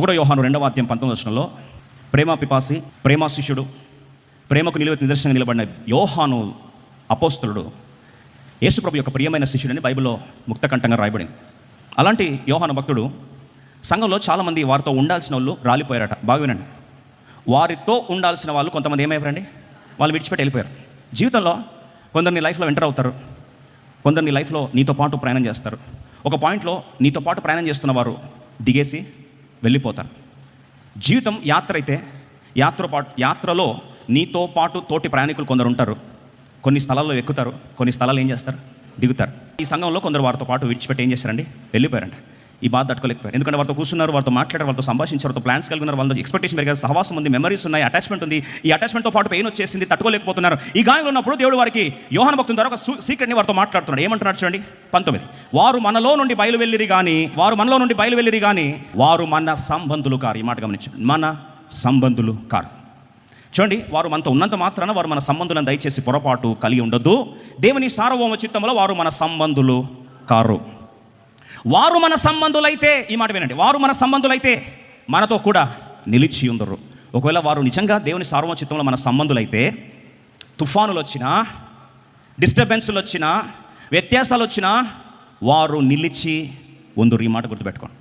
1 యోహాను 2వ అధ్యాయం 19వ వచనంలో ప్రేమ పిపాసి, ప్రేమ శిష్యుడు, ప్రేమకు నిదర్శనంగా నిలబడిన యోహాను అపోస్తలుడు యేసుప్రభు యొక్క ప్రియమైన శిష్యుడని బైబిల్లో ముక్తకంఠంగా రాయబడింది. అలాంటి యోహాను భక్తుడు సంఘంలో చాలామంది వారితో ఉండాల్సిన వాళ్ళు రాలిపోయారట. బాగా వినండి, వారితో ఉండాల్సిన వాళ్ళు కొంతమంది ఏమైపోయారండి, వాళ్ళు విడిచిపెట్టి వెళ్ళిపోయారు. జీవితంలో కొందరు నీ లైఫ్లో ఎంటర్ అవుతారు, కొందరు నీ లైఫ్లో నీతో పాటు ప్రయాణం చేస్తారు. ఒక పాయింట్లో నీతో పాటు ప్రయాణం చేస్తున్న వారు దిగేసి వెళ్ళిపోతారు. జీవితం యాత్ర అయితే యాత్రలో నీతో పాటు తోటి ప్రయాణికులు కొందరు ఉంటారు. కొన్ని స్థలాల్లో ఎక్కుతారు, కొన్ని స్థలాలు ఏం చేస్తారు, దిగుతారు. ఈ సంఘంలో కొందరు వారితో పాటు విడిచిపెట్టి ఏం చేస్తారండి, వెళ్ళిపోయారంట. ఈ బాధ తట్టుకోలేకపోయారు. ఎందుకంటే వారితో కూర్చున్నారు, వారితో మాట్లాడారు, వారితో సంభాషించారు, వారితో ప్లాన్స్ కలిగినారు, వాళ్ళతో ఎక్స్పెక్టేషన్ పెరిగారు, సహవాసం ఉంది, మెమరీస్ ఉన్నాయి, అటాచ్మెంట్ ఉంది. ఈ అటాచ్మెంట్తో పాటు పెయిన్ వచ్చేసింది, తట్టుకోలేకపోతున్నారు. ఈ గాయంలో ఉన్నప్పుడు దేవుడు వారికి యోహాను భక్తుని ద్వారా ఒక సీక్రెట్ని వారితో మాట్లాడుతున్నాడు. ఏమంటున్నాడు చూడండి, 19. వారు మనలో నుండి బయలువెళ్ళిరి కానీ వారు మన సంబంధులు కారు. ఈ మాట గమనించండి, మన సంబంధులు కారు. చూడండి, వారు మనతో ఉన్నంత మాత్రాన వారు మన సంబంధులను దయచేసి పొరపాటు కలిగి ఉండొద్దు. దేవుని సార్వభౌమ చిత్తంలో వారు మన సంబంధులు కారు. వారు మన సంబంధులైతే, ఈ మాట వినండి, వారు మన సంబంధులైతే మనతో కూడా నిలిచి ఉండరు. ఒకవేళ వారు నిజంగా దేవుని సార్వభౌమ చిత్తంలో మన సంబంధులైతే తుఫానులు వచ్చినా, డిస్టర్బెన్స్లు వచ్చినా, వ్యత్యాసాలు వచ్చినా వారు నిలిచి ఉండరు. ఈ మాట గుర్తుపెట్టుకోండి.